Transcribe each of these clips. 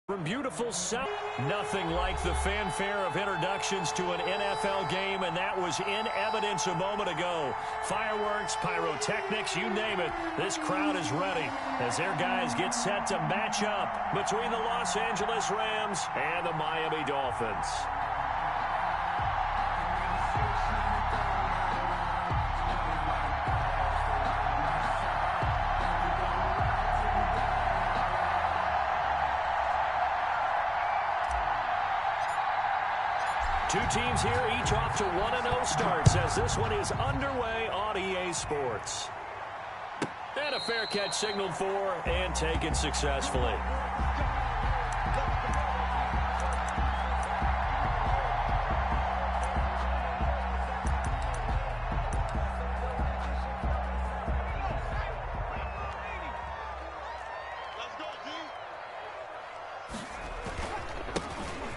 From beautiful South, nothing like the fanfare of introductions to an NFL game, and that was in evidence a moment ago. Fireworks, pyrotechnics, you name it, this crowd is ready as their guys get set to match up between the Los Angeles Rams and the Miami Dolphins. Two teams here, each off to 1-0 starts as this one is underway on EA Sports. And a fair catch signaled for and taken successfully.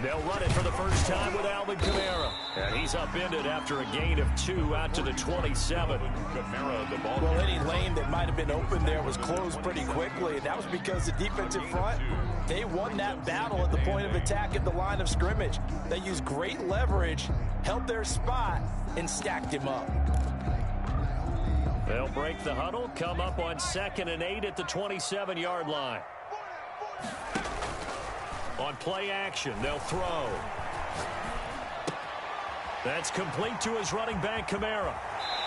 They'll run it for the first time with Alvin Kamara. And he's upended after a gain of 2 out to the 27. Kamara, the ball. Well, any lane that might have been open there was closed pretty quickly. And that was because the defensive front, they won that battle at the point of attack at the line of scrimmage. They used great leverage, held their spot, and stacked him up. They'll break the huddle, come up on 2nd and 8 at the 27-yard line. On play action, they'll throw. That's complete to his running back, Kamara.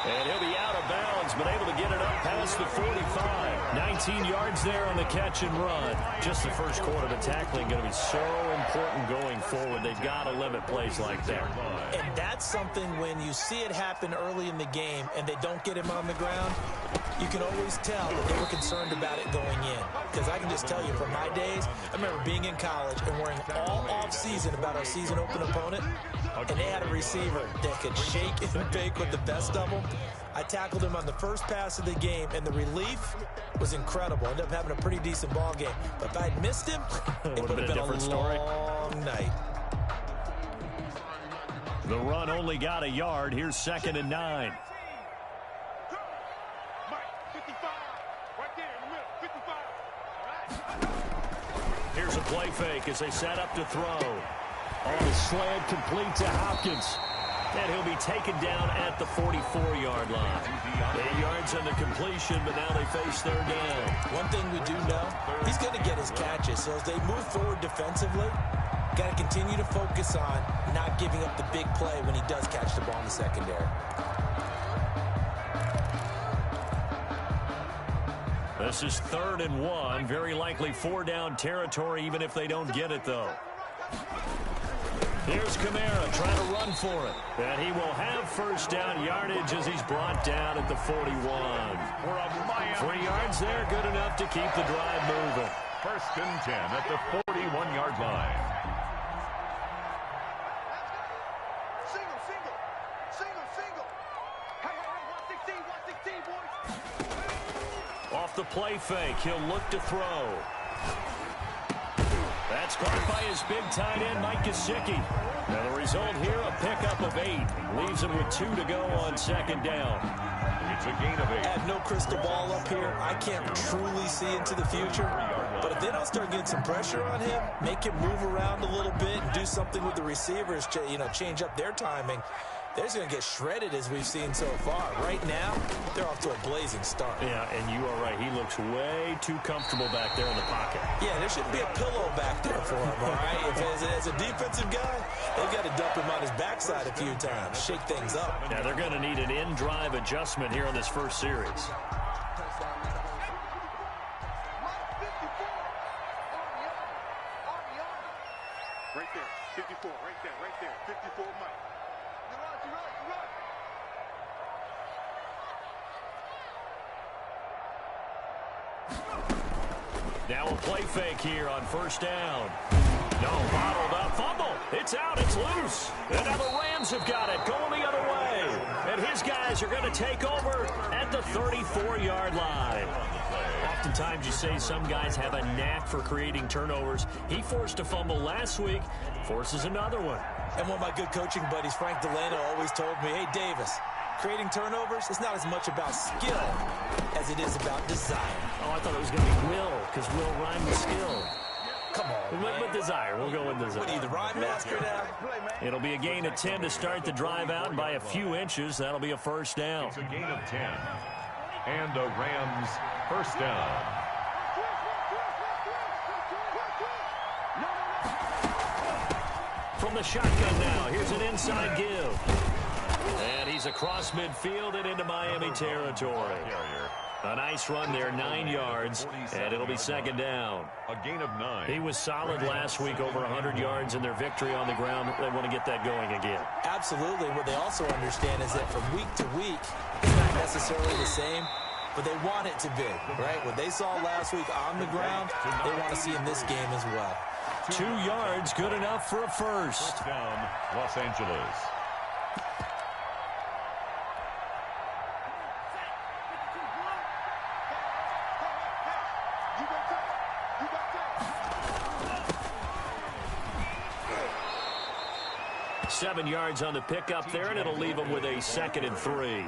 And he'll be out of bounds, but able to get it up past the 45. 19 yards there on the catch and run. Just the first quarter of the tackling going to be so important going forward. They've got to limit plays like that. And that's something when you see it happen early in the game and they don't get him on the ground, you can always tell that they were concerned about it going in. Because I can just tell you from my days, I remember being in college and worrying all off-season about our season-open opponent, and they had a receiver that could shake and bake with the best of them. I tackled him on the first pass of the game, and the relief was incredible. Ended up having a pretty decent ball game. But if I had missed him, it would have been a long night. The run only got a yard. Here's 2nd and 9. Here's a play fake as they set up to throw. On the slant, complete to Hopkins. And he'll be taken down at the 44-yard line. 8 yards on the completion, but now they face third down. One thing we do know, he's going to get his catches. So as they move forward defensively, got to continue to focus on not giving up the big play when he does catch the ball in the secondary. This is 3rd and 1. Very likely 4-down territory, even if they don't get it, though. Here's Kamara trying to run for it. And he will have first down yardage as he's brought down at the 41. 3 yards there, good enough to keep the drive moving. 1st and 10 at the 41-yard line. Off the play fake, he'll look to throw. That's caught by his big tight end, Mike Gesicki. Now the result here, a pickup of 8. Leaves him with 2 to go on 2nd down. It's a gain of 8. I have no crystal ball up here. I can't truly see into the future. But if they don't start getting some pressure on him, make him move around a little bit and do something with the receivers, change up their timing, they're just going to get shredded as we've seen so far. Right now, they're off to a blazing start. Yeah, and you are right. He looks way too comfortable back there in the pocket. Yeah, there shouldn't be a pillow back there for him, all right? As a defensive guy, they've got to dump him on his backside a few times, shake things up. Yeah, they're going to need an in-drive adjustment here in this first series. Right there, 54, right there, 54 Mike. Now a play fake here on 1st down. No, bottled up, fumble. It's out, it's loose. And now the Rams have got it, going the other way. And his guys are going to take over at the 34-yard line. Oftentimes you say some guys have a knack for creating turnovers. He forced a fumble last week, forces another one. And one of my good coaching buddies, Frank Delano, always told me, hey, Davis, creating turnovers is not as much about skill as it is about design. Oh, I thought it was going to be will, because will rhyme with skill. Come on, With desire. We'll go with desire. What are you, the rhyme master now? It'll be a gain of 10 to start the drive out, and by a few inches, that'll be a first down. It's a gain of 10. And a Rams first down. From the shotgun now, here's an inside give. And he's across midfield and into Miami territory. A nice run there, 9 yards, and it'll be second down. A gain of 9. He was solid last week, over 100 yards in their victory on the ground. They want to get that going again. Absolutely. What they also understand is that from week to week, it's not necessarily the same, but they want it to be, right? What they saw last week on the ground, they want to see in this game as well. 2 yards, good enough for a first. First down, Los Angeles. Seven yards on the pickup there, and it'll leave them with a 2nd and 3.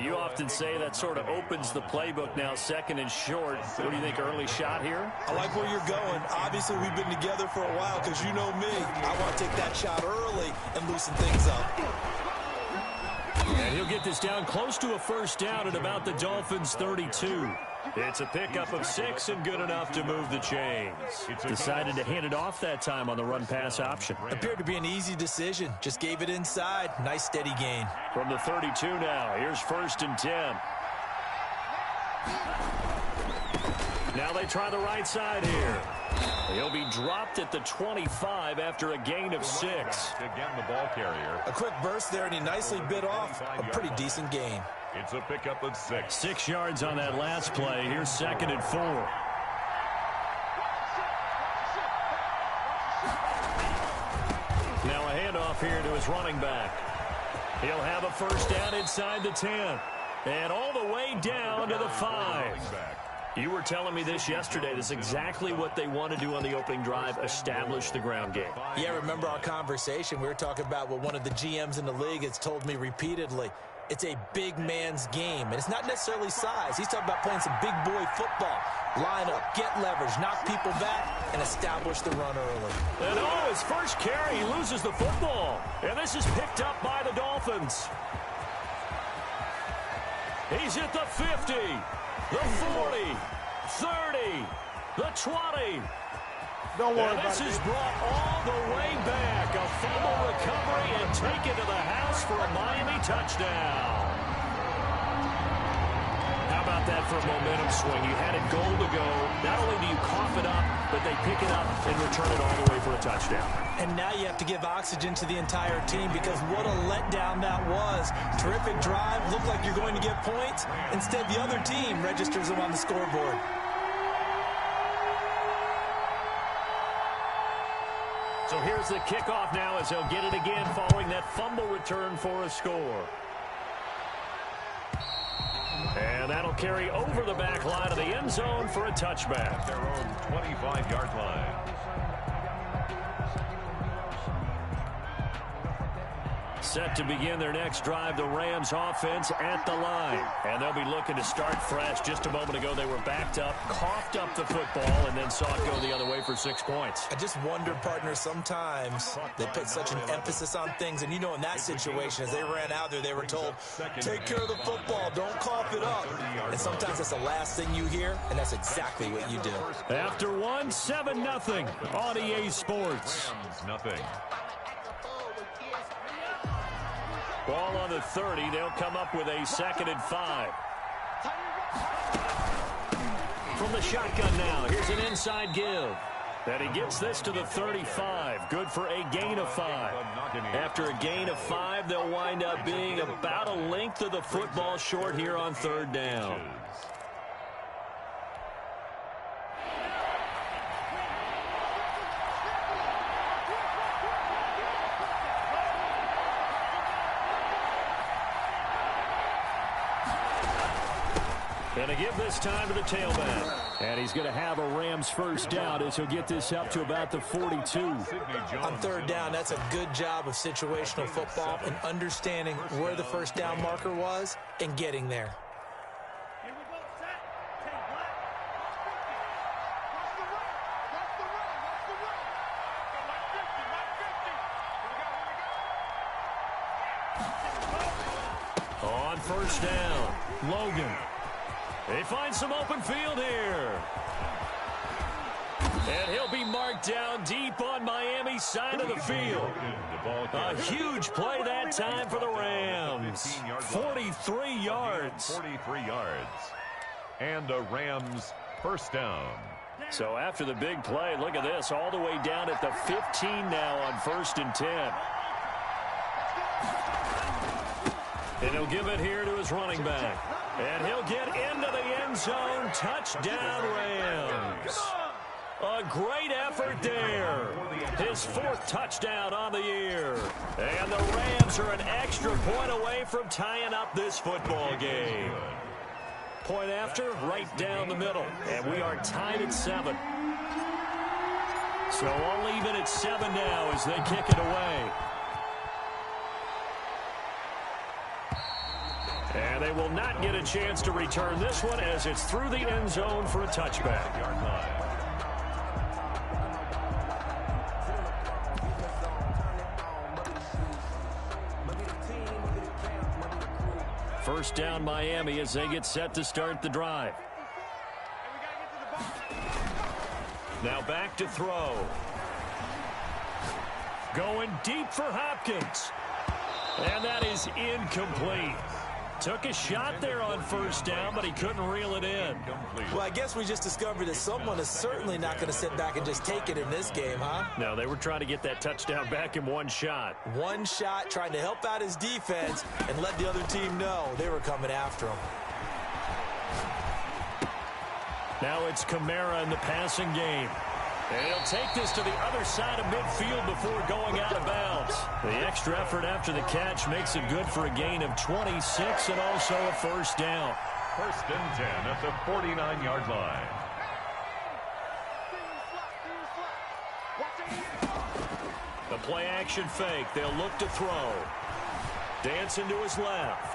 You often say that sort of opens the playbook now, 2nd and short. What do you think, early shot here? I like where you're going. Obviously, we've been together for a while because you know me. I want to take that shot early and loosen things up. And he'll get this down close to a first down at about the Dolphins' 32. It's a pickup of 6 and good enough to move the chains. Decided to hand it off that time on the run-pass option. Appeared to be an easy decision. Just gave it inside. Nice steady gain. From the 32 now, here's 1st and 10. Now they try the right side here. He'll be dropped at the 25 after a gain of 6. Again, the ball carrier. A quick burst there, and he nicely bit off a pretty decent gain. It's a pickup of 6. 6 yards on that last play. Here's 2nd and 4. Now a handoff here to his running back. He'll have a first down inside the 10. And all the way down to the 5. You were telling me this yesterday. This is exactly what they want to do on the opening drive, establish the ground game. Yeah, remember our conversation? We were talking about what one of the GMs in the league has told me repeatedly. It's a big man's game, and it's not necessarily size. He's talking about playing some big boy football. Line up, get leverage, knock people back, and establish the run early. And his first carry, he loses the football. And this is picked up by the Dolphins. He's at the 50, the 40, 30, the 20. Don't worry and this is brought all the way back. A fumble recovery and taken to the house for a Miami touchdown. How about that for a momentum swing? You had a goal to go. Not only do you cough it up, but they pick it up and return it all the way for a touchdown. And now you have to give oxygen to the entire team because what a letdown that was. Terrific drive. Looked like you're going to get points. Instead, the other team registers them on the scoreboard. So here's the kickoff now as they'll get it again following that fumble return for a score. And that'll carry over the back line of the end zone for a touchback. Their own 25-yard line. Set to begin their next drive, the Rams offense at the line. And they'll be looking to start fresh. Just a moment ago, they were backed up, coughed up the football, and then saw it go the other way for 6 points. I just wonder, partner, sometimes they put such an emphasis on things. And you know, in that situation, as they ran out there, they were told, take care of the football, don't cough it up. And sometimes that's the last thing you hear, and that's exactly what you do. After 7-0 on EA Sports. Nothing. Ball on the 30. They'll come up with a 2nd and 5. From the shotgun now, here's an inside give. And he gets this to the 35. Good for a gain of 5. After a gain of 5, they'll wind up being about a length of the football short here on 3rd down. And a give this time to the tailback. And he's going to have a Rams first down as he'll get this up to about the 42. On 3rd down, that's a good job of situational football and understanding where the first down marker was and getting there. first down. Logan. They find some open field here. And he'll be marked down deep on Miami's side of the field. A huge play that time for the Rams. 43 yards. 43 yards. And a Rams first down. So after the big play, look at this, all the way down at the 15 now on 1st and 10. And he'll give it here to his running back. And he'll get into the end zone. Touchdown, Rams. A great effort there. His 4th touchdown on the year. And the Rams are an extra point away from tying up this football game. Point after, right down the middle. And we are tied at 7. So all even at 7 now as they kick it away. And they will not get a chance to return this one as it's through the end zone for a touchback. First down Miami as they get set to start the drive. Now back to throw. Going deep for Hopkins. And that is incomplete. Took a shot there on first down, but he couldn't reel it in. Well, I guess we just discovered that someone is certainly not going to sit back and just take it in this game, huh? No, they were trying to get that touchdown back in one shot. One shot, trying to help out his defense and let the other team know they were coming after him. Now it's Kamara in the passing game. And he'll take this to the other side of midfield before going out of bounds. The extra effort after the catch makes it good for a gain of 26 and also a first down. 1st and 10 at the 49-yard line. The play action fake. They'll look to throw. Dancing to his left.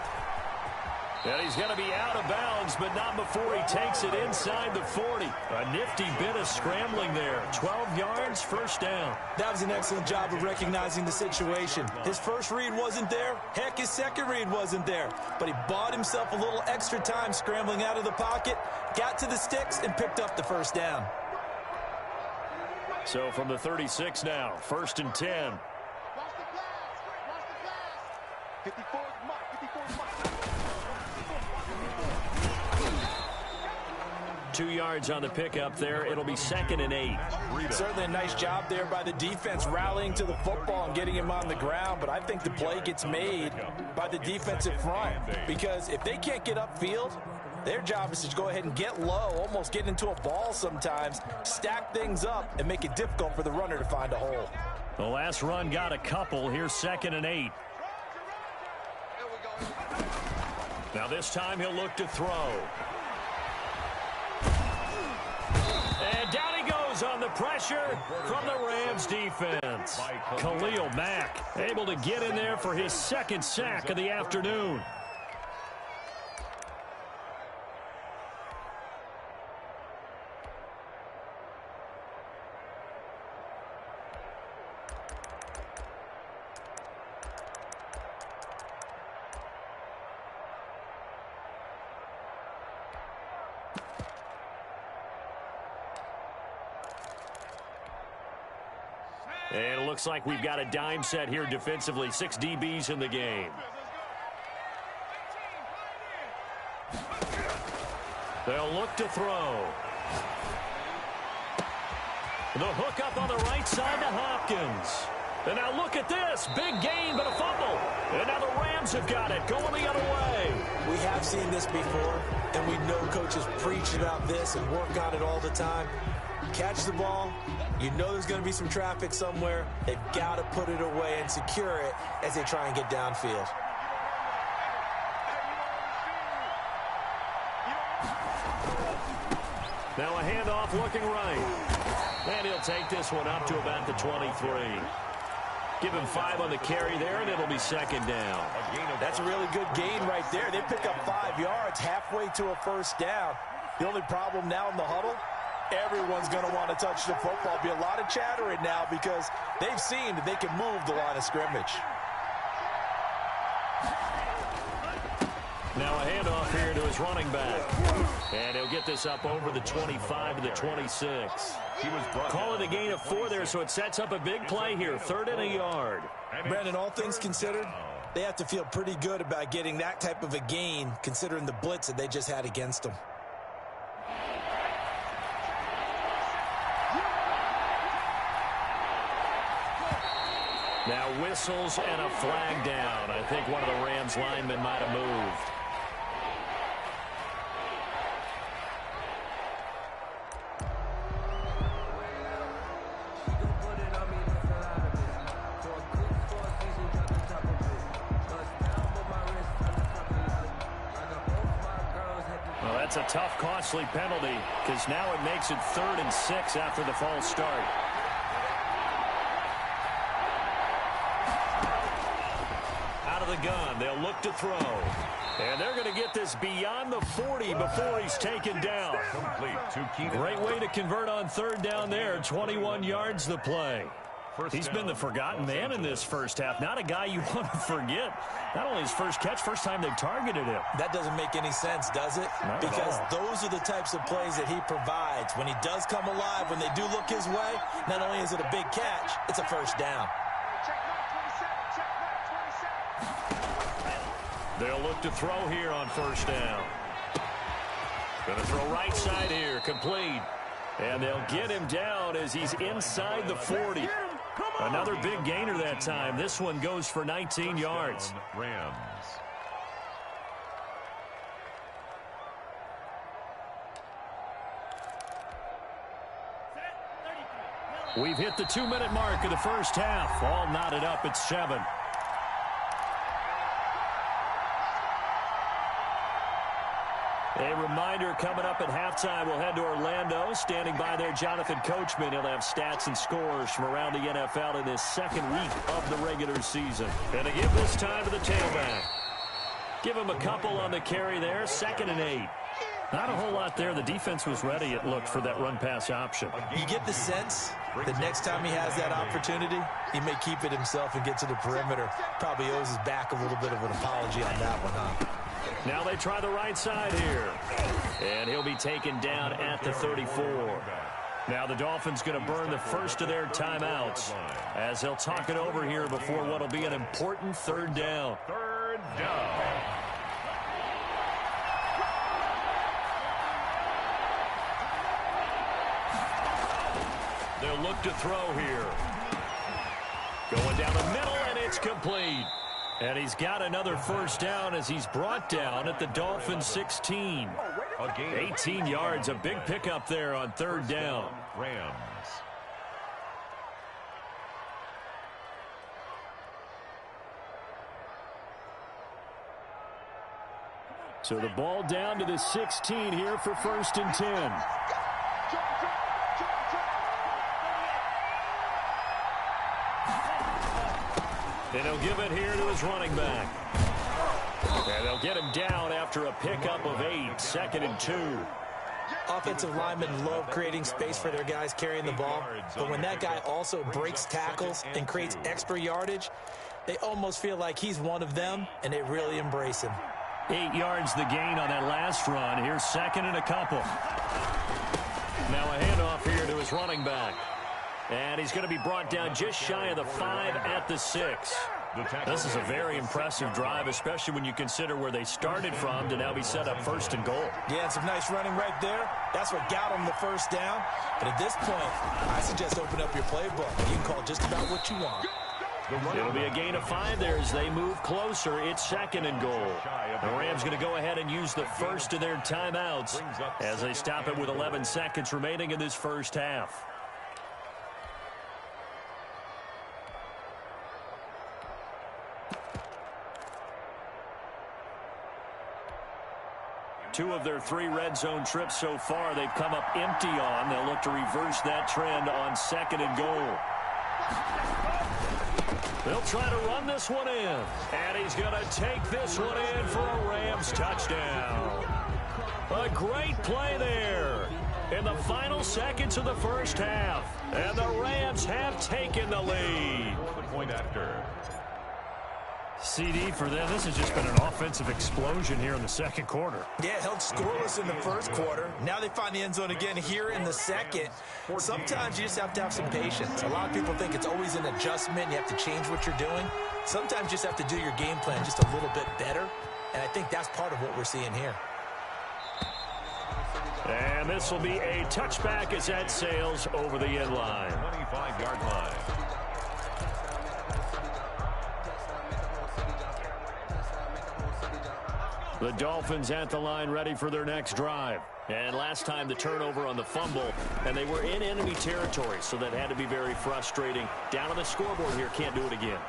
And he's going to be out of bounds, but not before he takes it inside the 40. A nifty bit of scrambling there. 12 yards, first down. That was an excellent job of recognizing the situation. His first read wasn't there. Heck, his second read wasn't there. But he bought himself a little extra time scrambling out of the pocket, got to the sticks, and picked up the first down. So from the 36 now, 1st and 10. 54 mark, 54 mark. 2 yards on the pickup there. It'll be 2nd and 8. Certainly a nice job there by the defense rallying to the football and getting him on the ground, but I think the play gets made by the defensive front because if they can't get upfield, their job is to go ahead and get low, almost get into a ball sometimes, stack things up, and make it difficult for the runner to find a hole. The last run got a couple. Here's 2nd and 8. Now this time he'll look to throw. And down he goes on the pressure from the Rams defense. Khalil Mack able to get in there for his 2nd sack of the afternoon. And it looks like we've got a dime set here defensively. 6 DBs in the game. They'll look to throw. The hook up on the right side to Hopkins. And now look at this. Big gain, but a fumble. And now the Rams have got it, going the other way. We have seen this before, and we know coaches preach about this and work on it all the time. Catch the ball. You know there's going to be some traffic somewhere. They've got to put it away and secure it as they try and get downfield. Now a handoff looking right. And he'll take this one up to about the 23. Give him 5 on the carry there, and it'll be 2nd down. That's a really good gain right there. They pick up 5 yards halfway to a first down. The only problem now in the huddle, everyone's going to want to touch the football. Be a lot of chattering now because they've seen that they can move the line of scrimmage. Now a handoff here to his running back. And he'll get this up over the 25 to the 26. Call it a gain of 4 there, so it sets up a big play here. 3rd and a yard. Brandon, all things considered, they have to feel pretty good about getting that type of a gain, considering the blitz that they just had against them. Now whistles and a flag down. I think one of the Rams linemen might have moved. Well, that's a tough, costly penalty because now it makes it 3rd and 6 after the false start. The gun. They'll look to throw. And they're going to get this beyond the 40 before he's taken down. Great way to convert on 3rd down there. 21 yards the play. He's been the forgotten man in this first half. Not a guy you want to forget. Not only his first catch, first time they've targeted him. That doesn't make any sense, does it? Because those are the types of plays that he provides. When he does come alive, when they do look his way, not only is it a big catch, it's a first down. They'll look to throw here on 1st down. Going to throw right side here, complete. And they'll get him down as he's inside the 40. Another big gainer that time. This one goes for 19 yards. Rams. We've hit the 2-minute mark of the first half. All knotted up at 7. A reminder, coming up at halftime, we'll head to Orlando. Standing by there, Jonathan Coachman. He'll have stats and scores from around the NFL in his 2nd week of the regular season. And to give this time to the tailback. Give him a couple on the carry there. 2nd and 8. Not a whole lot there. The defense was ready, it looked, for that run-pass option. You get the sense that next time he has that opportunity, he may keep it himself and get to the perimeter. Probably owes his back a little bit of an apology on that one, huh? Now they try the right side here. And he'll be taken down at the 34. Now the Dolphins going to burn the first of their timeouts as they'll talk it over here before what will be an important 3rd down. 3rd down. They'll look to throw here. Going down the middle, and it's complete. And he's got another 1st down as he's brought down at the Dolphins 16. 18 yards, a big pickup there on 3rd down. Rams. So the ball down to the 16 here for 1st and 10. And he'll give it here to his running back. And they'll get him down after a pickup of 8, 2nd and 2. Offensive linemen love creating space for their guys carrying the ball. But when that guy also breaks tackles and creates extra yardage, they almost feel like he's one of them, and they really embrace him. 8 yards the gain on that last run. Here's 2nd and a couple. Now a handoff here to his running back. And he's going to be brought down just shy of the 5 at the 6. This is a very impressive drive, especially when you consider where they started from to now be set up 1st and goal. Yeah, and some nice running right there. That's what got them the 1st down. But at this point, I suggest open up your playbook. You can call just about what you want. It'll be a gain of 5 there as they move closer. It's 2nd and goal. The Rams going to go ahead and use the first of their timeouts as they stop it with 11 seconds remaining in this first half. Two of their 3 red zone trips so far they've come up empty on. They'll look to reverse that trend on 2nd and goal. They'll try to run this one in. And he's going to take this one in for a Rams touchdown. A great play there in the final seconds of the first half. And the Rams have taken the lead. The point after. CD for them. This has just been an offensive explosion here in the second quarter. Yeah, held scoreless in the first quarter. Now they find the end zone again here in the second. Sometimes you just have to have some patience. A lot of people think it's always an adjustment. You have to change what you're doing. Sometimes you just have to do your game plan just a little bit better. And I think that's part of what we're seeing here. And this will be a touchback as that sails over the end line. 25-yard line. The Dolphins at the line ready for their next drive. And last time the turnover on the fumble, and they were in enemy territory, so that had to be very frustrating. Down on the scoreboard here, can't do it again.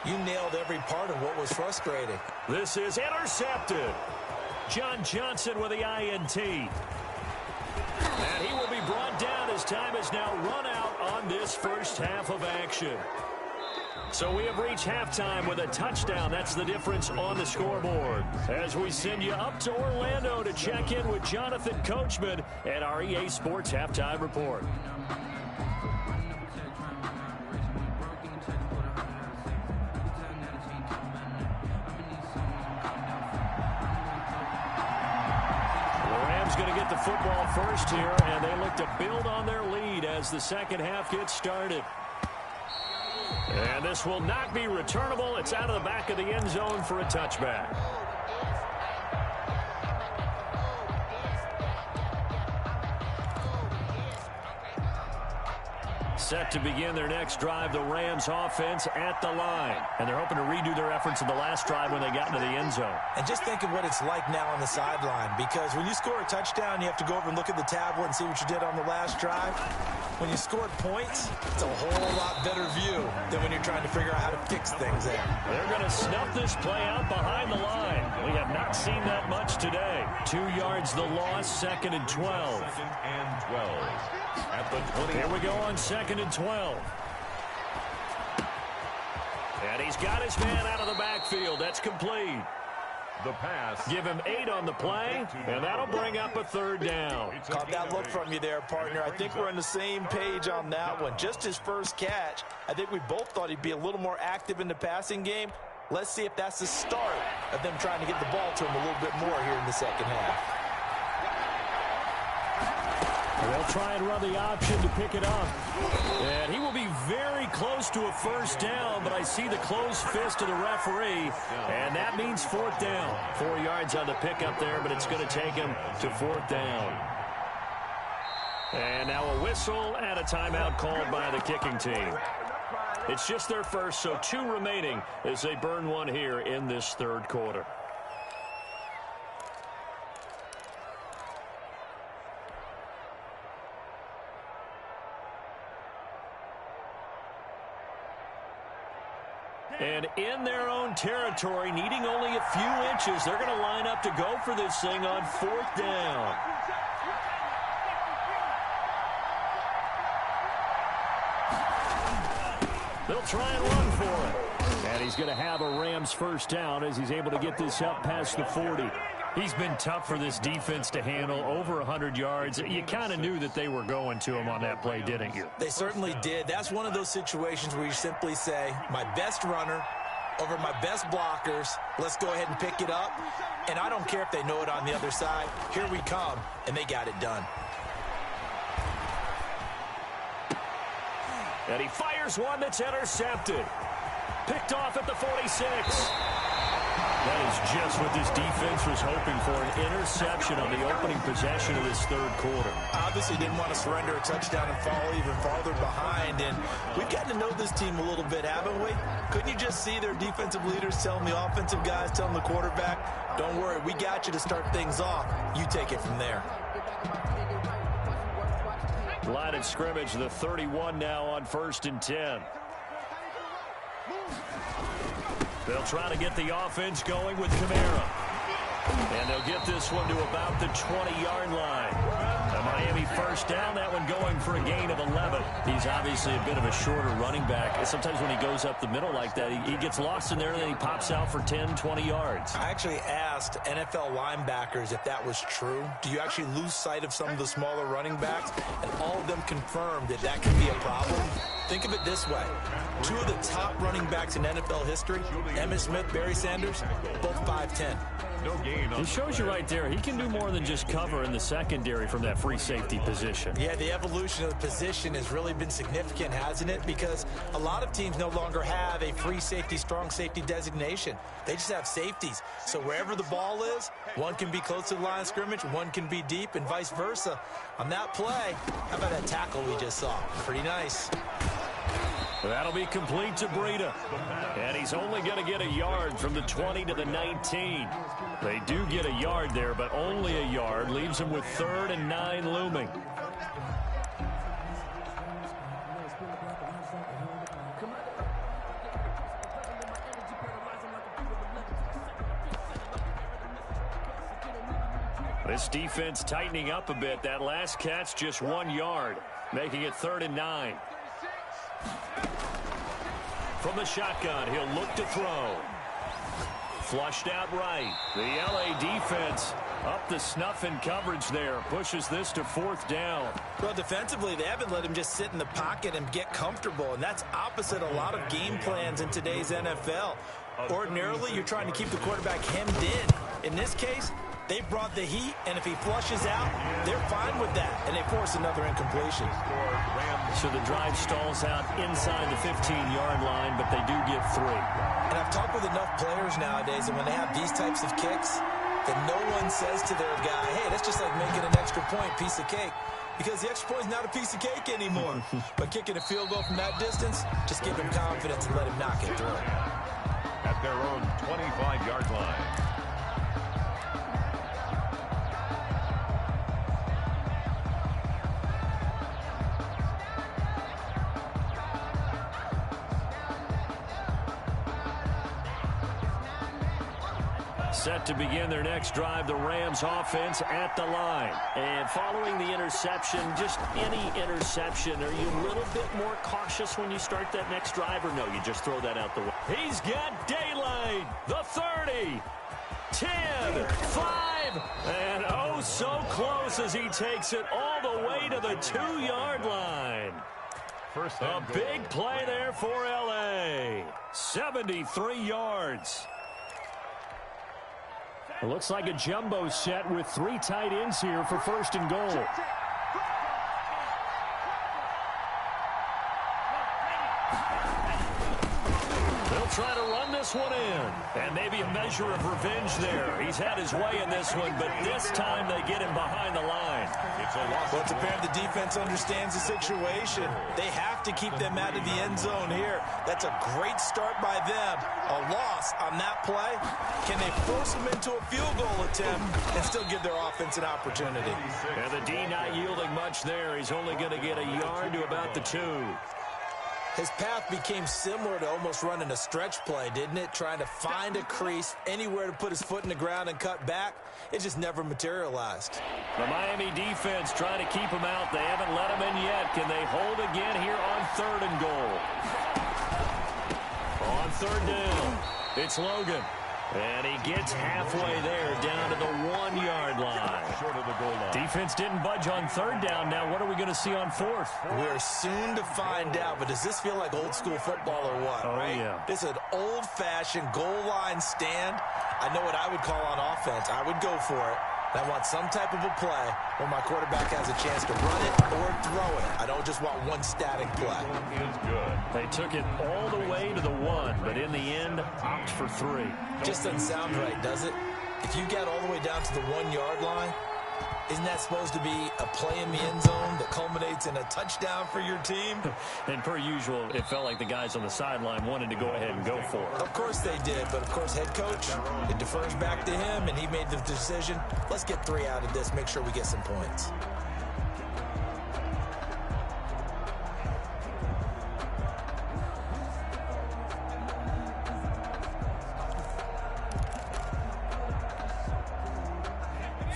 You nailed every part of what was frustrating. This is intercepted. John Johnson with the INT. And he will be brought down as time has now run out on this first half of action. So we have reached halftime with a touchdown. That's the difference on the scoreboard. As we send you up to Orlando to check in with Jonathan Coachman at our EA Sports Halftime Report. Going to get the football first here, and they look to build on their lead as the second half gets started. And this will not be returnable. It's out of the back of the end zone for a touchback. Set to begin their next drive, the Rams offense at the line. And they're hoping to redo their efforts in the last drive when they got into the end zone. And just think of what it's like now on the sideline, because when you score a touchdown, you have to go over and look at the tablet and see what you did on the last drive. When you scored points, it's a whole lot better view than when you're trying to figure out how to fix things there. They're going to snuff this play out behind the line. We have not seen that much today. 2 yards the loss, 2nd and 12. 2nd and 12. At the 20. Here we go on 2nd and 12. And he's got his man out of the backfield. That's complete. The pass. Give him 8 on the play, and that'll bring up a 3rd down. Caught that look from you there, partner. I think we're on the same page on that one. Just his first catch. I think we both thought he'd be a little more active in the passing game. Let's see if that's the start of them trying to get the ball to him a little bit more here in the second half. They'll try and run the option to pick it up. And he will be very close to a 1st down, but I see the closed fist of the referee, and that means 4th down. 4 yards on the pickup there, but it's going to take him to 4th down. And now a whistle and a timeout called by the kicking team. It's just their first, so 2 remaining as they burn one here in this 3rd quarter. And in their own territory, needing only a few inches, they're going to line up to go for this thing on 4th down. They'll try and run for it. And he's going to have a Rams 1st down as he's able to get this up past the 40. He's been tough for this defense to handle, over 100 yards. You kind of knew that they were going to him on that play, didn't you? They certainly did. That's one of those situations where you simply say, my best runner over my best blockers, let's go ahead and pick it up. And I don't care if they know it on the other side. Here we come, and they got it done. And he fires one that's intercepted. Picked off at the 46. That is just what this defense was hoping for, an interception on the opening possession of this 3rd quarter. Obviously didn't want to surrender a touchdown and fall even farther behind, and we've gotten to know this team a little bit, haven't we? Couldn't you just see their defensive leaders telling the offensive guys, telling the quarterback, don't worry, we got you to start things off. You take it from there. Line of scrimmage, the 31 now on 1st and 10. They'll try to get the offense going with Kamara. And they'll get this one to about the 20-yard line. A Miami 1st down, that one going for a gain of 11. He's obviously a bit of a shorter running back. Sometimes when he goes up the middle like that, he gets lost in there, and then he pops out for 10, 20 yards. I actually asked NFL linebackers if that was true. Do you actually lose sight of some of the smaller running backs? And all of them confirmed that that can be a problem. Think of it this way. Two of the top running backs in NFL history, Emmitt Smith, Barry Sanders, both 5'10". No gain on It shows you right there, he can do more than just cover in the secondary from that free safety position. Yeah, the evolution of the position has really been significant, hasn't it? Because a lot of teams no longer have a free safety, strong safety designation. They just have safeties. So wherever the ball is, one can be close to the line of scrimmage, one can be deep, and vice versa. On that play, how about that tackle we just saw? Pretty nice. That'll be complete to Breida. And he's only going to get a yard from the 20 to the 19. They do get a yard there, but only a yard. Leaves him with 3rd and 9 looming. This defense tightening up a bit. That last catch just 1 yard, making it 3rd and 9. From the shotgun, he'll look to throw. Flushed out right. The LA defense up the snuff in coverage there. Pushes this to 4th down. Well, defensively, they haven't let him just sit in the pocket and get comfortable, and that's opposite a lot of game plans in today's NFL. Ordinarily, you're trying to keep the quarterback hemmed in. In this case, they brought the heat, and if he flushes out, they're fine with that, and they force another incompletion. So the drive stalls out inside the 15-yard line, but they do get 3. And I've talked with enough players nowadays, and when they have these types of kicks, that no one says to their guy, hey, that's just like making an extra point, piece of cake. Because the extra point is not a piece of cake anymore. But kicking a field goal from that distance, just give him confidence and let him knock it through. at their own 25-yard line. Set to begin their next drive, the Rams offense at the line. And following the interception, just any interception, are you a little bit more cautious when you start that next drive, or no, you just throw that out the way? He's got daylight, the 30, 10, 5, and oh so close as he takes it all the way to the 2-yard line. A big play there for LA. 73 yards. It looks like a jumbo set with 3 tight ends here for 1st and goal. They'll try to run this one in. And maybe a measure of revenge there. He's had his way in this one, but this time they get him behind the line. Well, it's apparent the defense understands the situation. They have to keep them out of the end zone here. That's a great start by them. A loss on that play. Can they force them into a field goal attempt and still give their offense an opportunity? And the D not yielding much there. He's only going to get a yard to about the 2. His path became similar to almost running a stretch play, didn't it? Trying to find a crease, anywhere to put his foot in the ground and cut back. It just never materialized. The Miami defense trying to keep him out. They haven't let him in yet. Can they hold again here on 3rd and goal? On 3rd down, it's Logan. And he gets halfway there, down to the 1-yard line. Short of the goal line. Defense didn't budge on 3rd down. Now what are we going to see on 4th? We're soon to find out, but does this feel like old school football or what? Oh, right? yeah. This is an old-fashioned goal line stand. I know what I would call on offense. I would go for it. I want some type of a play where my quarterback has a chance to run it or throw it. I don't just want one static play. Is good. They took it all the way to the 1, but in the end, opt for 3. Just doesn't sound right, does it? If you get all the way down to the 1-yard line, isn't that supposed to be a play in the end zone that culminates in a touchdown for your team? And per usual, it felt like the guys on the sideline wanted to go ahead and go for it. Of course they did, but of course head coach, it defers back to him, and he made the decision. Let's get 3 out of this, make sure we get some points.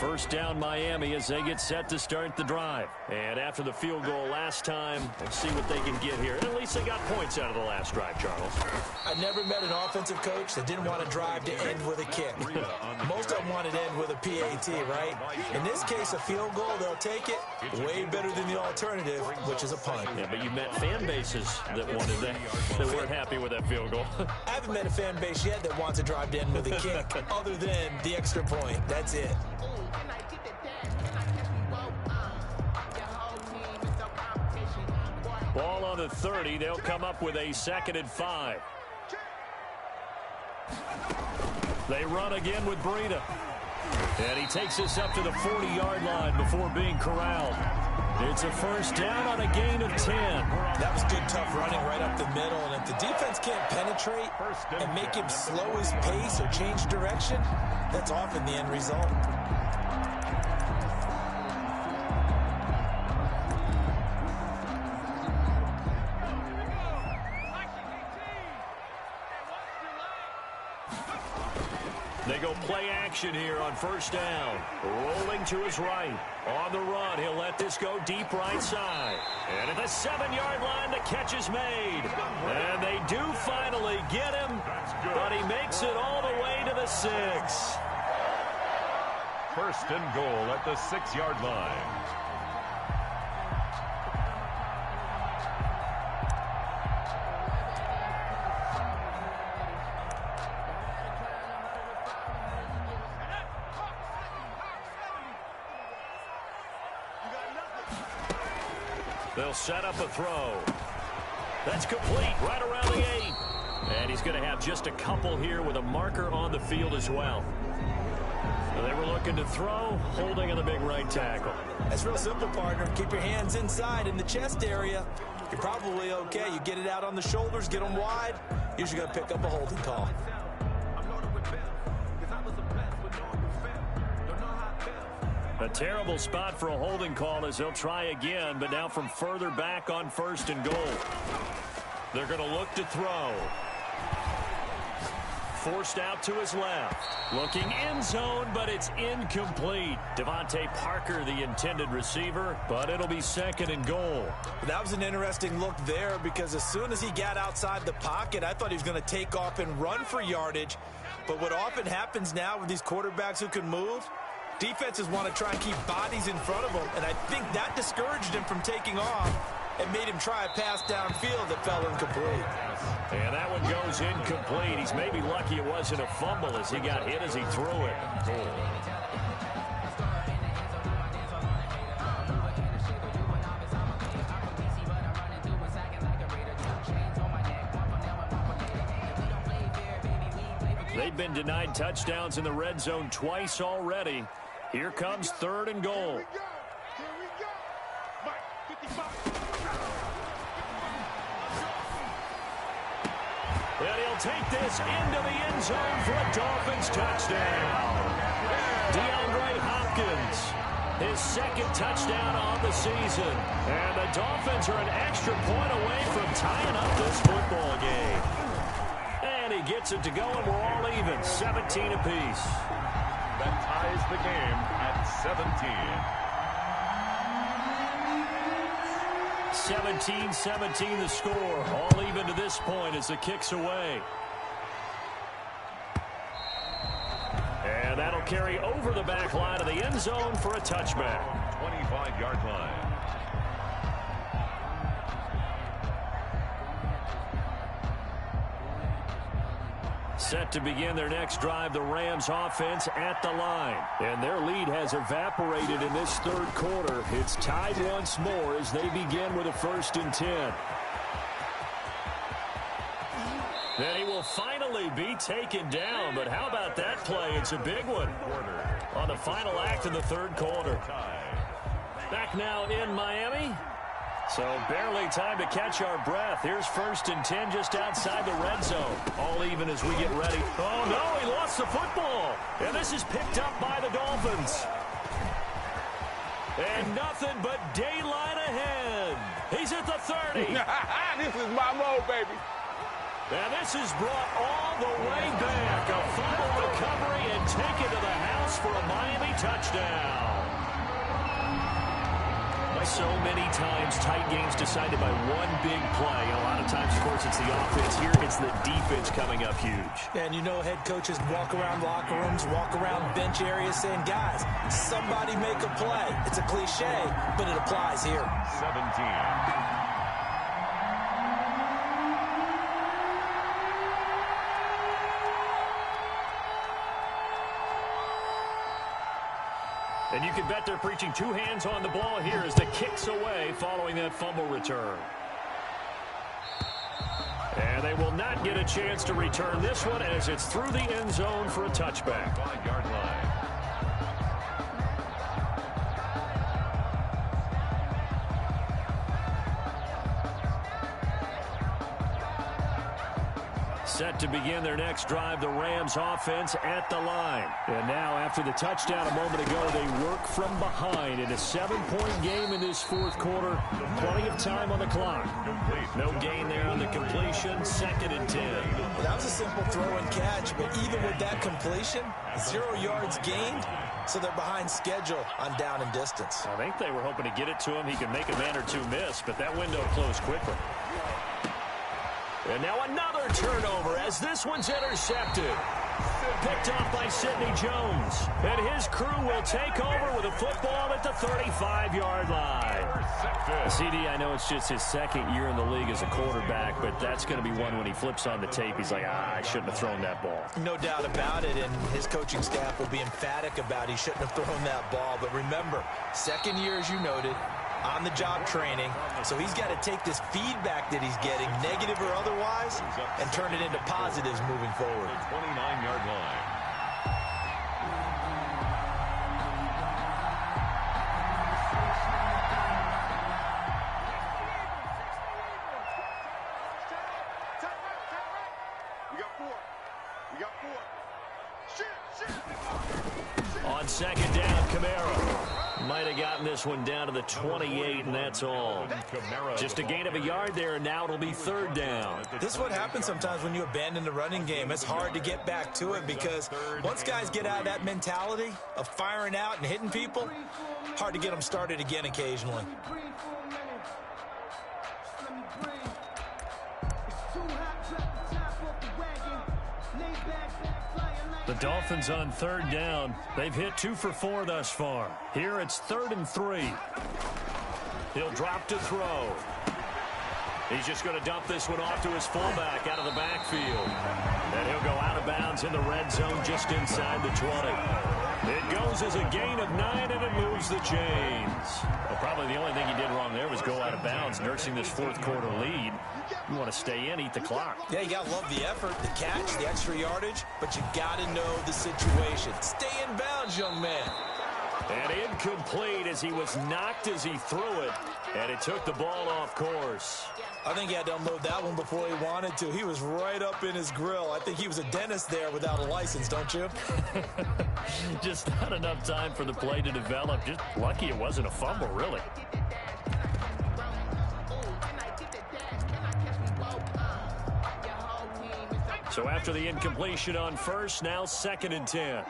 First down Miami as they get set to start the drive. And after the field goal last time, we'll see what they can get here. At least they got points out of the last drive, Charles. I never met an offensive coach that didn't want to drive to end with a kick. Most of them wanted to end with a PAT, right? In this case, a field goal, they'll take it. Way better than the alternative, which is a punt. Yeah, but you met fan bases that wanted that weren't happy with that field goal. I haven't met a fan base yet that wants to drive to end with a kick other than the extra point. That's it. Ball on the 30. They'll come up with a 2nd and 5. They run again with Breida. And he takes us up to the 40-yard line before being corralled. It's a first down on a gain of 10. That was good, tough running right up the middle. And if the defense can't penetrate and make him slow his pace or change direction, that's often the end result. They go play action here on first down. Rolling to his right. On the run, he'll let this go deep right side. And at the 7-yard line, the catch is made. And they do finally get him, but he makes it all the way to the 6. First and goal at the 6-yard line. They'll set up a throw. That's complete right around the 8. And he's going to have just a couple here with a marker on the field as well. So they were looking to throw, holding on the big right tackle. That's real simple, partner. Keep your hands inside in the chest area. You're probably okay. You get it out on the shoulders, get them wide. Usually going to pick up a holding call. A terrible spot for a holding call as they'll try again, but now from further back on 1st and goal. They're going to look to throw. Forced out to his left. Looking end zone, but it's incomplete. Devontae Parker, the intended receiver, but it'll be 2nd and goal. That was an interesting look there because as soon as he got outside the pocket, I thought he was going to take off and run for yardage. But what often happens now with these quarterbacks who can move, defenses want to try and keep bodies in front of them, and I think that discouraged him from taking off and made him try a pass downfield that fell incomplete. And that one goes incomplete. He's maybe lucky it wasn't a fumble as he got hit as he threw it. They've been denied touchdowns in the red zone twice already. Here comes 3rd and goal. And he'll take this into the end zone for a Dolphins touchdown. DeAndre Hopkins, his 2nd touchdown on the season. And the Dolphins are an extra point away from tying up this football game. And he gets it to go, and we're all even, 17 apiece. That ties the game at 17. 17-17 the score. All even to this point as the kick's away. And that'll carry over the back line of the end zone for a touchback. 25-yard line. Set to begin their next drive, the Rams offense at the line. And their lead has evaporated in this 3rd quarter. It's tied once more as they begin with a 1st and 10. Then he will finally be taken down, but how about that play? It's a big one on the final act of the 3rd quarter. Back now in Miami. So barely time to catch our breath. Here's 1st and 10 just outside the red zone. All even as we get ready. Oh, no, he lost the football. And this is picked up by the Dolphins. And nothing but daylight ahead. He's at the 30. This is my mode, baby. And this is brought all the way back. A fumble recovery and taken to the house for a Miami touchdown. So many times, tight games decided by one big play. A lot of times, of course, it's the offense. Here, it's the defense coming up huge. And you know head coaches walk around locker rooms, walk around bench areas saying, guys, somebody make a play. It's a cliche, but it applies here. 17. And you can bet they're preaching two hands on the ball here as the kick's away following that fumble return. And they will not get a chance to return this one as it's through the end zone for a touchback. 5-yard line. Set to begin their next drive, the Rams offense at the line. And now after the touchdown a moment ago, they work from behind in a 7-point game in this fourth quarter. Plenty of time on the clock. No gain there on the completion, 2nd and 10. Well, that was a simple throw and catch, but even with that completion, 0 yards gained, so they're behind schedule on down and distance. I think they were hoping to get it to him. He could make a man or two miss, but that window closed quickly. And now another turnover as this one's intercepted. Picked off by Sidney Jones. And his crew will take over with a football at the 35-yard line. CD, I know it's just his 2nd year in the league as a quarterback, but that's going to be one when he flips on the tape. He's like, I shouldn't have thrown that ball. No doubt about it, and his coaching staff will be emphatic about he shouldn't have thrown that ball. But remember, 2nd year, as you noted, on-the-job training, so he's got to take this feedback that he's getting, negative or otherwise, and turn it into positives moving forward. 29-yard line. On 2nd down, Kamara might have gotten this one down to the 28, and that's all. Just a gain of a yard there, and now it'll be 3rd down. This is what happens sometimes when you abandon the running game. It's hard to get back to it because once guys get out of that mentality of firing out and hitting people, hard to get them started again occasionally. The Dolphins on 3rd down. They've hit 2 for 4 thus far. Here it's 3rd and 3. He'll drop to throw. He's just going to dump this one off to his fullback out of the backfield. And he'll go out of bounds in the red zone just inside the 20. It goes as a gain of 9, and it moves the chains. Well, probably the only thing he did wrong there was go out of bounds, nursing this fourth quarter lead. You want to stay in, eat the clock. Yeah, you got to love the effort, the catch, the extra yardage, but you got to know the situation. Stay in bounds, young man. And incomplete as he was knocked as he threw it, and it took the ball off course. I think he had to unload that one before he wanted to. He was right up in his grill. I think he was a dentist there without a license, don't you? Just not enough time for the play to develop. Just lucky it wasn't a fumble, really. So after the incompletion on first, now 2nd and 10.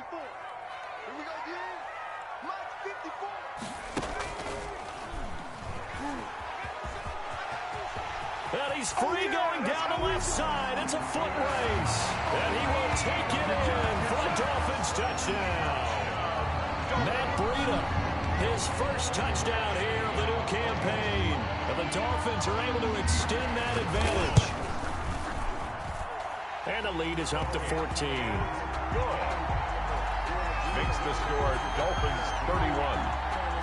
And he's free going down the left side. It's a foot race. And he will take it in for a Dolphins touchdown. Matt Breida, his first touchdown here of the new campaign. And the Dolphins are able to extend that advantage. And the lead is up to 14. Makes the score Dolphins 31,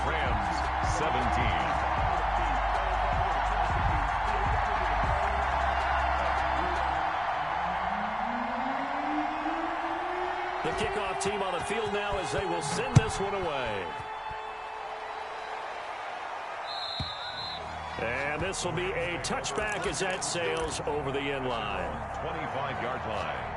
Rams 17. The kickoff team on the field now as they will send this one away. And this will be a touchback as that sails over the end line. 25-yard line.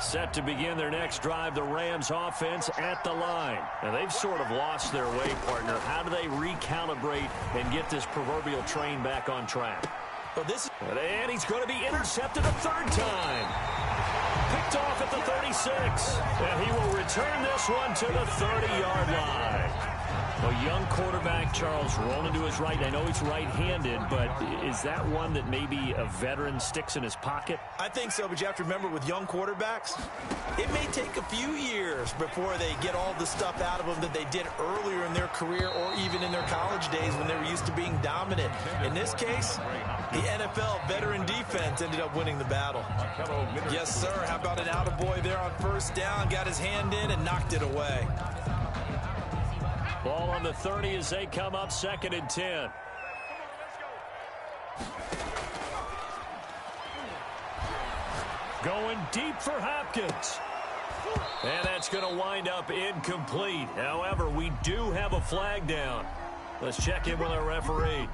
Set to begin their next drive, the Rams offense at the line. Now, they've sort of lost their way, partner. How do they recalibrate and get this proverbial train back on track? Well, And he's going to be intercepted a third time. Picked off at the 36. And he will return this one to the 30-yard line. A young quarterback, Charles, rolling to his right. I know he's right-handed, but is that one that maybe a veteran sticks in his pocket? I think so, but you have to remember with young quarterbacks, it may take a few years before they get all the stuff out of them that they did earlier in their career or even in their college days when they were used to being dominant. In this case, the NFL veteran defense ended up winning the battle. Yes, sir. How about an attaboy there on first down? Got his hand in and knocked it away. Ball on the 30 as they come up 2nd and 10. Going deep for Hopkins. And that's going to wind up incomplete. However, we do have a flag down. Let's check in with our referee.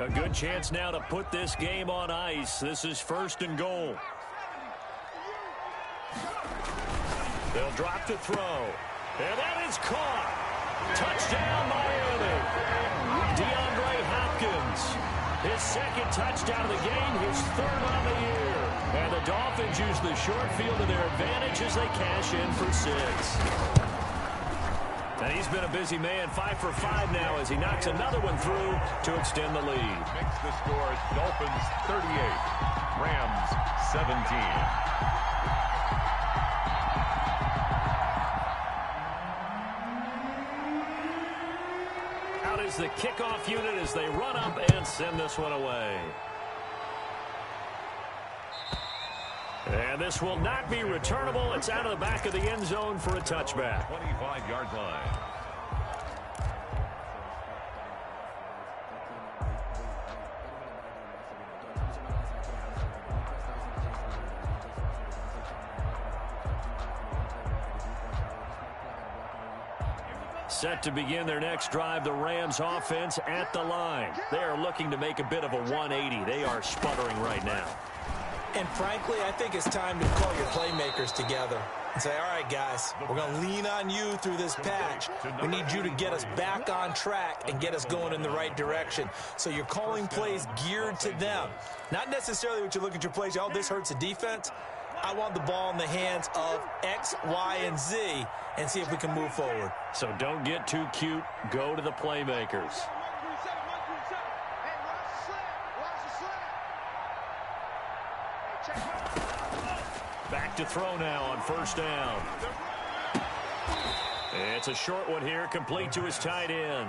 A good chance now to put this game on ice. This is 1st and goal. They'll drop to throw. And that is caught. Touchdown, Miami. DeAndre Hopkins. His 2nd touchdown of the game, his 3rd on the year. And the Dolphins use the short field to their advantage as they cash in for 6. And he's been a busy man, 5 for 5 now as he knocks another one through to extend the lead. Makes the score Dolphins 38, Rams 17. Out is the kickoff unit as they run up and send this one away. And this will not be returnable. It's out of the back of the end zone for a touchback. 25-yard line. Set to begin their next drive, the Rams offense at the line. They are looking to make a bit of a 180. They are sputtering right now. And frankly, I think it's time to call your playmakers together and say, all right, guys, we're going to lean on you through this patch. We need you to get us back on track and get us going in the right direction. So you're calling plays geared to them. Not necessarily what you look at your plays, oh, this hurts the defense. I want the ball in the hands of X, Y, and Z and see if we can move forward. So don't get too cute. Go to the playmakers. Back to throw now on 1st down. It's a short one here, complete to his tight end.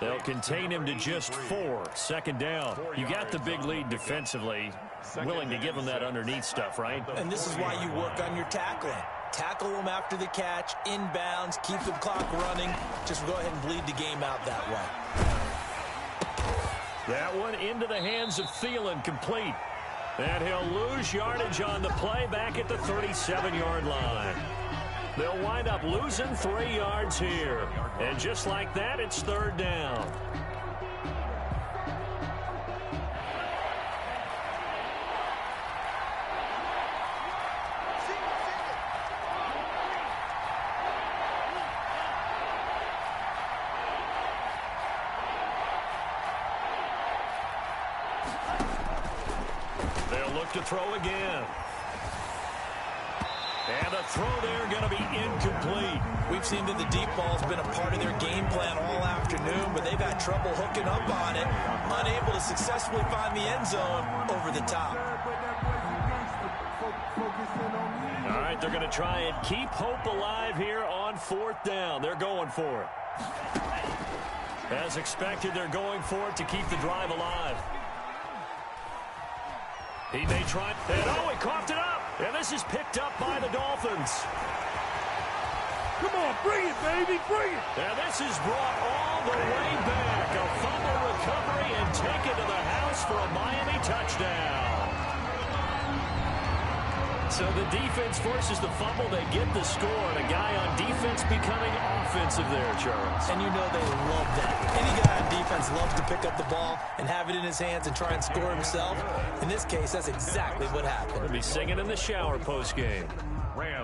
They'll contain him to just 4. 2nd down. You got the big lead defensively. Willing to give him that underneath stuff, right? And this is why you work on your tackling. Tackle them after the catch, inbounds, keep the clock running. Just go ahead and bleed the game out that way. That one into the hands of Thielen, complete. And he'll lose yardage on the play back at the 37-yard line. They'll wind up losing 3 yards here. And just like that, it's 3rd down. They'll look to throw again. And the throw there going to be incomplete. We've seen that the deep ball's been a part of their game plan all afternoon, but they've had trouble hooking up on it, unable to successfully find the end zone over the top. All right, they're going to try and keep hope alive here on 4th down. They're going for it. As expected, they're going for it to keep the drive alive. He may try. And oh, he coughed it up. And this is picked up by the Dolphins. Come on, bring it, baby, bring it. And this is brought all the way back. A fumble recovery and taken to the house for a Miami touchdown. So the defense forces the fumble. They get the score, and a guy on defense becoming offensive there, Charles. And you know they love that. Any guy on defense loves to pick up the ball and have it in his hands and try and score himself. In this case, that's exactly what happened. He'll be singing in the shower postgame.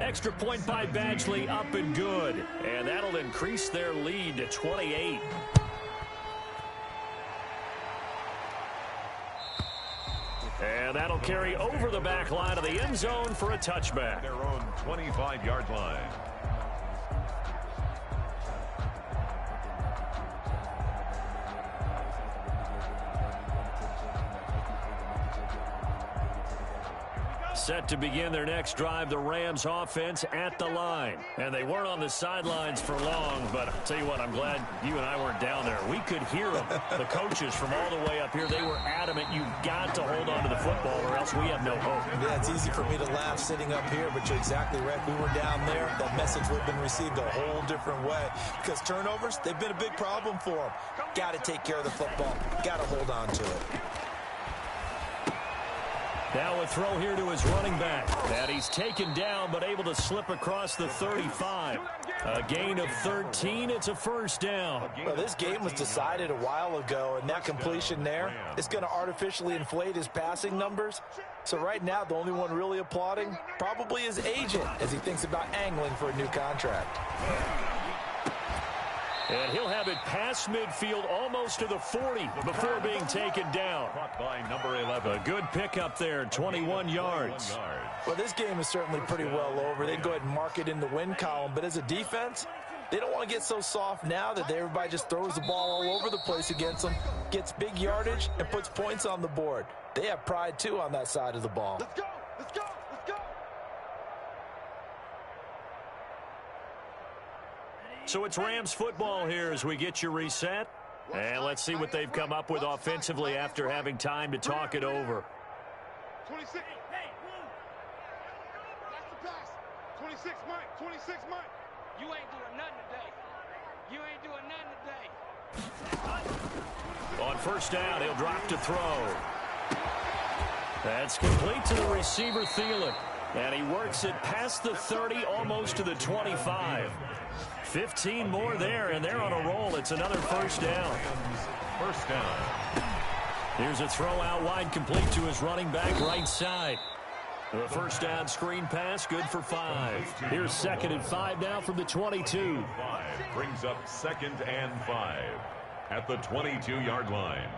Extra point by Badgley, up and good. And that'll increase their lead to 28. And that'll carry over the back line of the end zone for a touchback. Their own 25-yard line. Set to begin their next drive, the Rams offense at the line. And they weren't on the sidelines for long, but I'll tell you what, I'm glad you and I weren't down there. We could hear them. The coaches from all the way up here, they were adamant, you've got to hold on to the football or else we have no hope. Yeah, it's easy for me to laugh sitting up here, but you're exactly right. We were down there. That message would have been received a whole different way because turnovers, they've been a big problem for them. Got to take care of the football. Got to hold on to it. Now a throw here to his running back. And he's taken down, but able to slip across the 35. A gain of 13. It's a first down. Well, this game was decided a while ago, and that completion there is going to artificially inflate his passing numbers. So right now, the only one really applauding probably his agent as he thinks about angling for a new contract. And he'll have it past midfield almost to the 40 before being taken down. Caught by number 11. A good pickup there, 21 yards. Well, this game is certainly pretty well over. They'd go ahead and mark it in the win column. But as a defense, they don't want to get so soft now that everybody just throws the ball all over the place against them, gets big yardage, and puts points on the board. They have pride, too, on that side of the ball. Let's go. Let's go. Let's go. So it's Rams football here as we get you reset. And let's see what they've come up with offensively after having time to talk it over. 26. That's the pass. 26, Mike. 26, Mike. You ain't doing nothing today. You ain't doing nothing today. On first down, he'll drop to throw. That's complete to the receiver, Thielen. And he works it past the 30, almost to the 25. 15 more there, and they're on a roll. It's another first down. First down. Here's a throw out wide, complete to his running back right side. The first down screen pass, good for 5. Here's 2nd and 5 now from the 22. 5 brings up 2nd and 5 at the 22-yard line.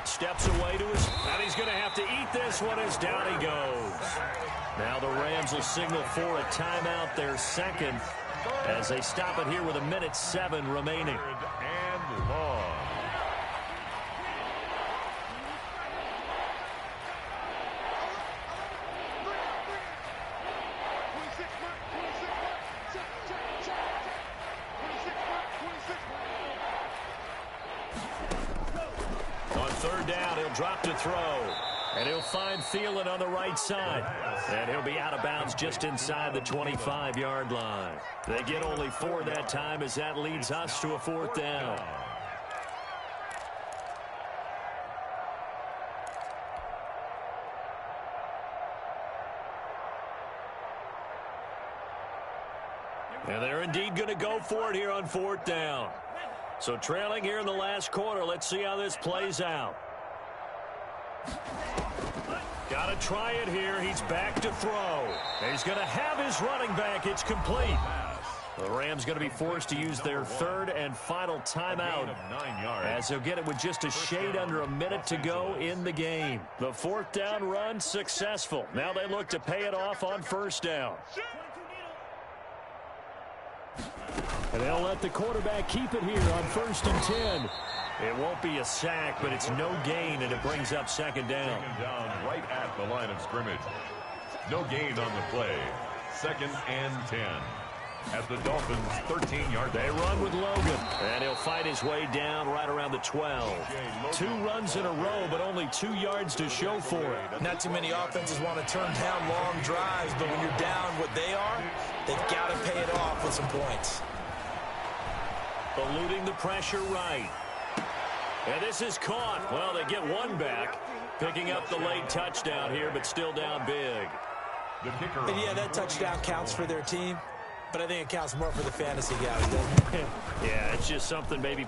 Steps away to his, and he's going to have to eat this one as down he goes. Now the Rams will signal for a timeout, their 2nd, as they stop it here with 1:07 remaining. And long. Drop to throw. And he'll find Thielen on the right side. And he'll be out of bounds just inside the 25-yard line. They get only 4 that time as that leads us to a 4th down. And they're indeed going to go for it here on 4th down. So trailing here in the last quarter, let's see how this plays out. Got to try it here. He's back to throw. He's going to have his running back. It's complete. The Rams going to be forced to use their 3rd and final timeout as they'll get it with just a shade under a minute to go in the game. The 4th down run successful. Now they look to pay it off on first down. And they'll let the quarterback keep it here on 1st and 10. It won't be a sack, but it's no gain, and it brings up 2nd down. Taken down right at the line of scrimmage. No gain on the play. 2nd and 10. At the Dolphins' 13-yard line. They run with Logan, and he'll fight his way down right around the 12. 2 runs in a row, but only 2 yards to show for it. Not too many offenses want to turn down long drives, but when you're down what they are, they've got to pay it off with some points. Eluding the pressure right. And this is caught. Well, they get one back, picking up the late touchdown here, but still down big. The kicker. And yeah, that touchdown counts for their team, but I think it counts more for the fantasy guys, doesn't it? Yeah, it's just something maybe